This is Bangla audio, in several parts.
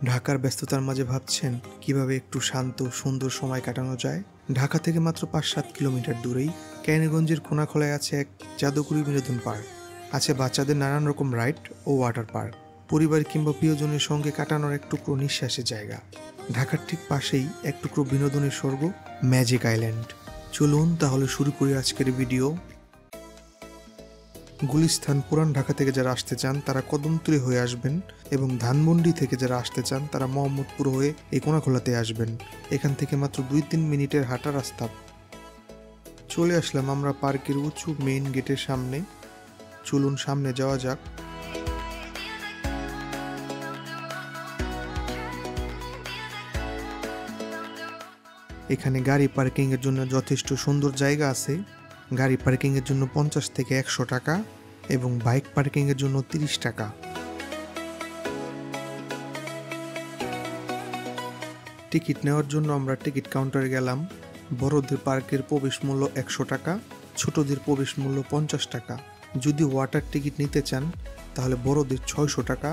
ঢাকার ব্যস্ততার মাঝে ভাবছেন কিভাবে একটু শান্ত সুন্দর সময় কাটানো যায়? ঢাকা থেকে মাত্র ৫-৭ কিলোমিটার দূরেই কেরানীগঞ্জের কোনাখোলায় আছে এক জাদুকরী বিনোদন পার্ক। আছে বাচ্চাদের নানান রকম রাইড ও ওয়াটার পার্ক, পরিবার কিংবা প্রিয়জনের সঙ্গে কাটানোর এক টুকরো নিঃশ্বাসের জায়গা। ঢাকার ঠিক পাশেই এক টুকরো বিনোদনের স্বর্গ, ম্যাজিক আইল্যান্ড। চলুন তাহলে শুরু করি আজকের ভিডিও। গুলিস্তান পুরান ঢাকা থেকে যারা আসতে চান তারা কদমতলী হয়ে আসবেন, এবং ধানমন্ডি থেকে যারা আসতে চান তারা মোহাম্মদপুর হয়ে এই কোনাখোলাতে আসবেন। এখান থেকে মাত্র 2-3 মিনিটের হাঁটা রাস্তা। চলে আসলাম আমরা পার্কের উঁচু মেইন গেটের সামনে। চলুন সামনে যাওয়া যাক। এখানে গাড়ি পার্কিংয়ের জন্য যথেষ্ট সুন্দর জায়গা আছে। গাড়ি পার্কিংয়ের জন্য 50 থেকে 100 টাকা এবং বাইক পার্কিংয়ের জন্য 30 টাকা। টিকিট নেওয়ার জন্য আমরা টিকিট কাউন্টারে গেলাম। বড়দের পার্কের প্রবেশ মূল্য 100 টাকা, ছোটদের প্রবেশ মূল্য 50 টাকা। যদি ওয়াটার টিকিট নিতে চান তাহলে বড়দের 600 টাকা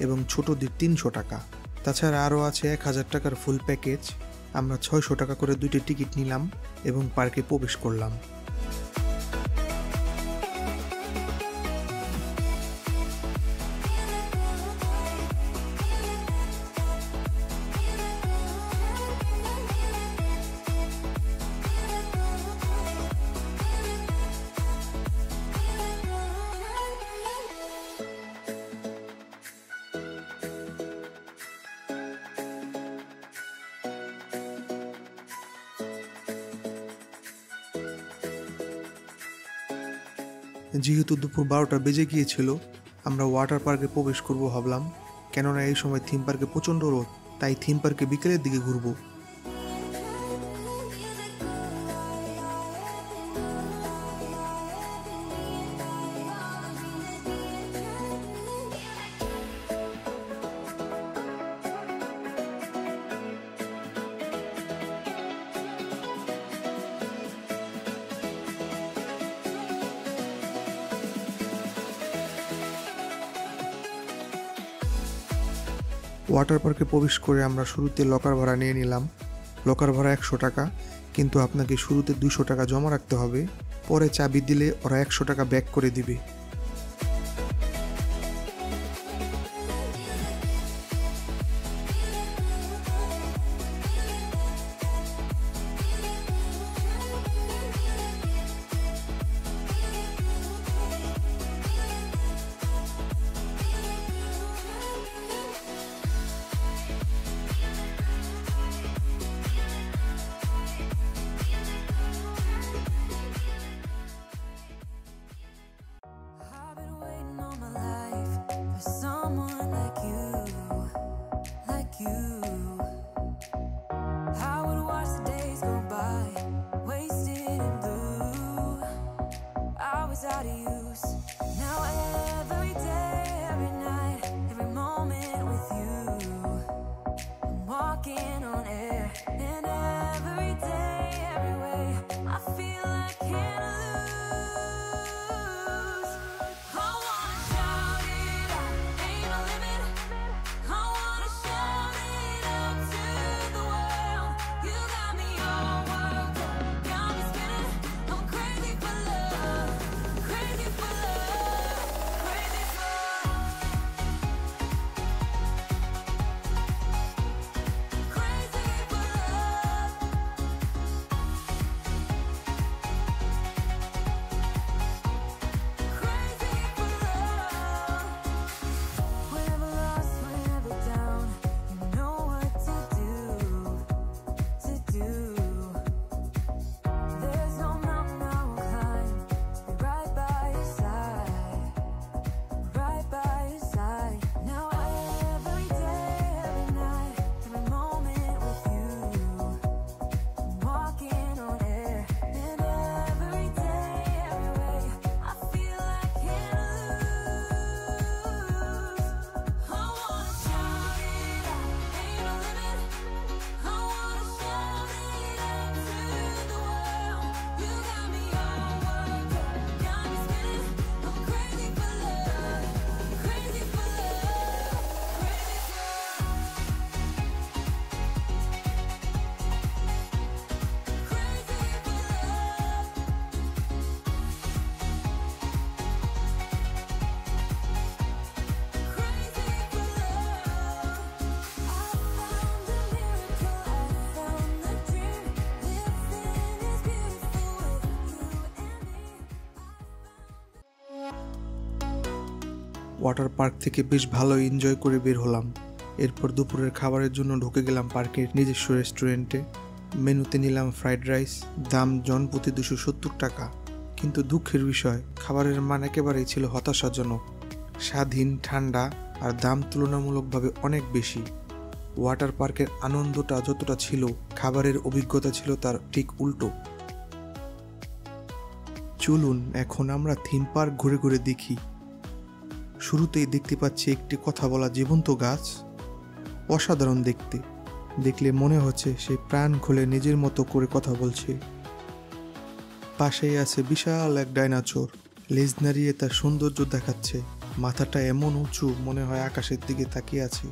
এবং ছোটদের 300 টাকা। তাছাড়া আরও আছে 1000 টাকার ফুল প্যাকেজ। আমরা 600 টাকা করে 2টি টিকিট নিলাম এবং পার্কে প্রবেশ করলাম। যেহেতু দুপুর 12টা বেজে গিয়েছিল, আমরা ওয়াটার পার্কে প্রবেশ করব ভাবলাম, কেননা এই সময় থিম পার্কে প্রচণ্ড রোদ, তাই থিম পার্কে বিকেলের দিকে ঘুরবো। ওয়াটার পার্কে প্রবেশ করে আমরা শুরুতে লকার ভাড়া নিয়ে নিলাম। লকার ভাড়া 100 টাকা, কিন্তু আপনাকে শুরুতে 200 টাকা জমা রাখতে হবে। পরে চাবি দিলে ওরা 100 টাকা ব্যাক করে দিবে। ওয়াটার পার্ক থেকে বেশ ভালো এনজয় করে বের হলাম। এরপর দুপুরের খাবারের জন্য ঢুকে গেলাম পার্কের নিজস্ব রেস্টুরেন্টে। মেনুতে নিলাম ফ্রাইড রাইস, দাম জনপ্রতি 270 টাকা। কিন্তু দুঃখের বিষয়, খাবারের মান একেবারেই ছিল হতাশাজনক। স্বাধীন, ঠান্ডা আর দাম তুলনামূলকভাবে অনেক বেশি। ওয়াটার পার্কের আনন্দটা যতটা ছিল, খাবারের অভিজ্ঞতা ছিল তার ঠিক উল্টো। চলুন এখন আমরা থিম পার্ক ঘুরে ঘুরে দেখি। শুরুতেই দেখতে পাচ্ছি একটি কথা বলা জীবন্ত গাছ। অসাধারণ দেখতে, দেখলে মনে হচ্ছে সে প্রাণ খুলে নিজের মতো করে কথা বলছে। পাশেই আছে বিশাল এক ডাইনোসর, লেজ নাড়িয়ে তার সৌন্দর্য দেখাচ্ছে। মাথাটা এমন উঁচু, মনে হয় আকাশের দিকে তাকিয়ে আছে।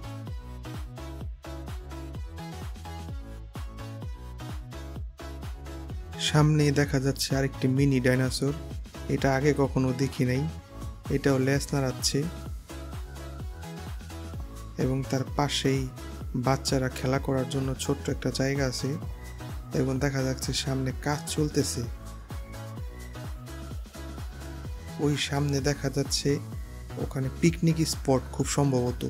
সামনেই দেখা যাচ্ছে আরেকটি মিনি ডাইনোসর। এটা আগে কখনো দেখি নাই। এটাও লেজ নাড়াচ্ছে এবং তার পাশেই বাচ্চারা খেলা করার জন্য ছোট্ট একটা জায়গা আছে এবং দেখা যাচ্ছে সামনে কাজ চলতেছে। ওই সামনে দেখা যাচ্ছে ওখানে পিকনিক স্পট খুব সম্ভবত।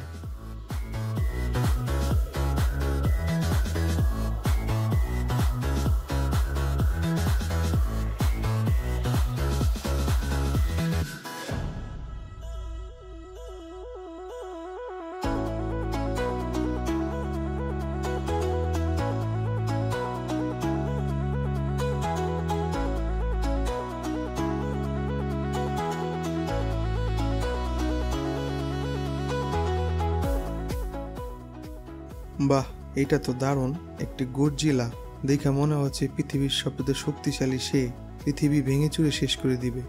বাহ, এটা তো দারুণ! একটি গডজিলা, দেখে মনে হচ্ছে পৃথিবীর সবচেয়ে শক্তিশালী সে, পৃথিবী ভেঙে চুরে শেষ করে দিবে।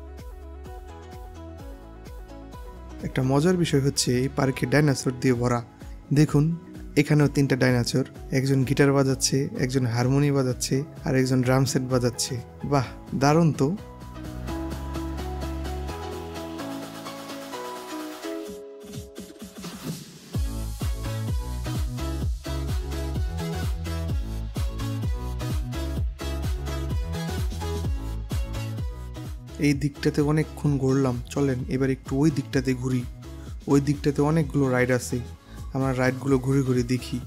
একটা মজার বিষয় হচ্ছে এই পার্কে ডাইনোসর দিয়ে ভরা। দেখুন, এখানেও 3টা ডাইনোসর, একজন গিটার বাজাচ্ছে, একজন হারমোনি বাজাচ্ছে আর একজন ড্রাম সেট বাজাচ্ছে। বাহ, দারুণ তো! এই দিকটাতে অনেকক্ষণ ঘুরলাম, চলেন এবার একটু ওই দিকটাতে ঘুরি। ওই দিকটাতে অনেকগুলো রাইড আছে, আমরা রাইডগুলো ঘুরে ঘুরে দেখি।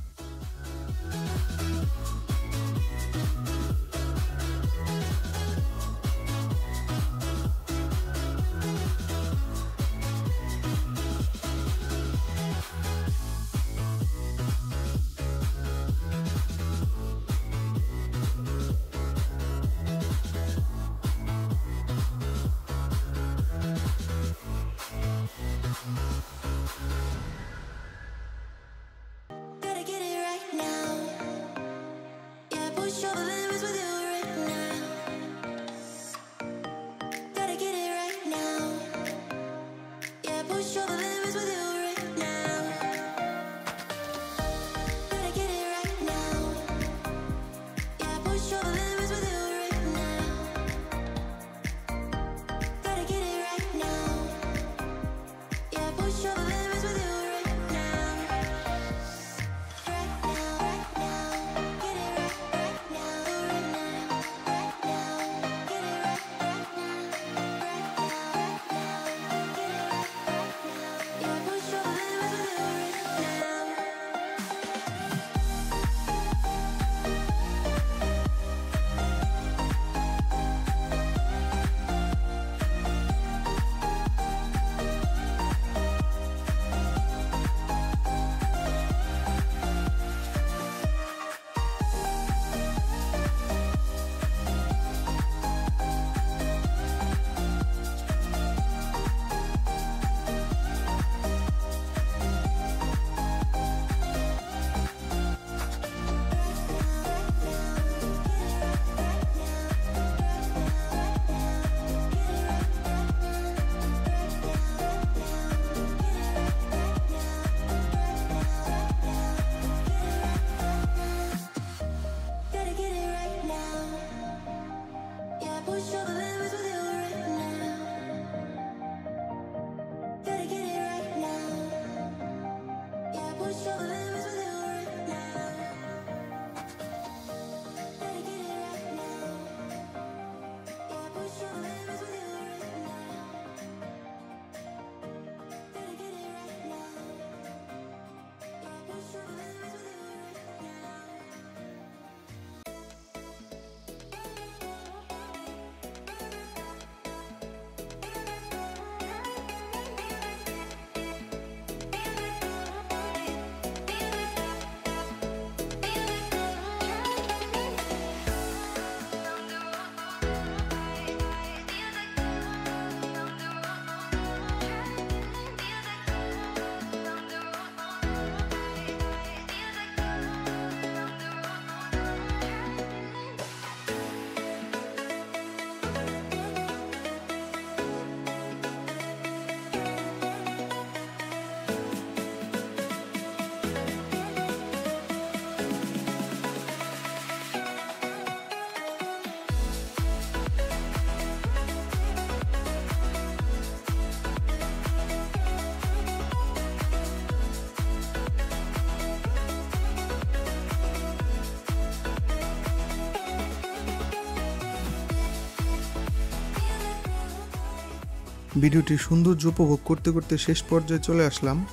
ভিডিওটির সৌন্দর্য উপভোগ করতে করতে শেষ পর্যায়ে চলে আসলাম।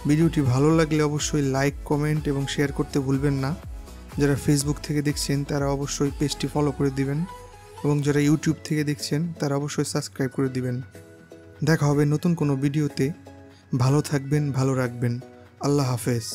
ভিডিওটি ভালো লাগলে অবশ্যই লাইক, কমেন্ট এবং শেয়ার করতে ভুলবেন না। যারা ফেসবুক থেকে দেখছেন তারা অবশ্যই পেজটি ফলো করে দিবেন এবং যারা ইউটিউব থেকে দেখছেন তারা অবশ্যই সাবস্ক্রাইব করে দিবেন। দেখা হবে নতুন কোনো ভিডিওতে। ভালো থাকবেন, ভালো রাখবেন। আল্লাহ হাফেজ।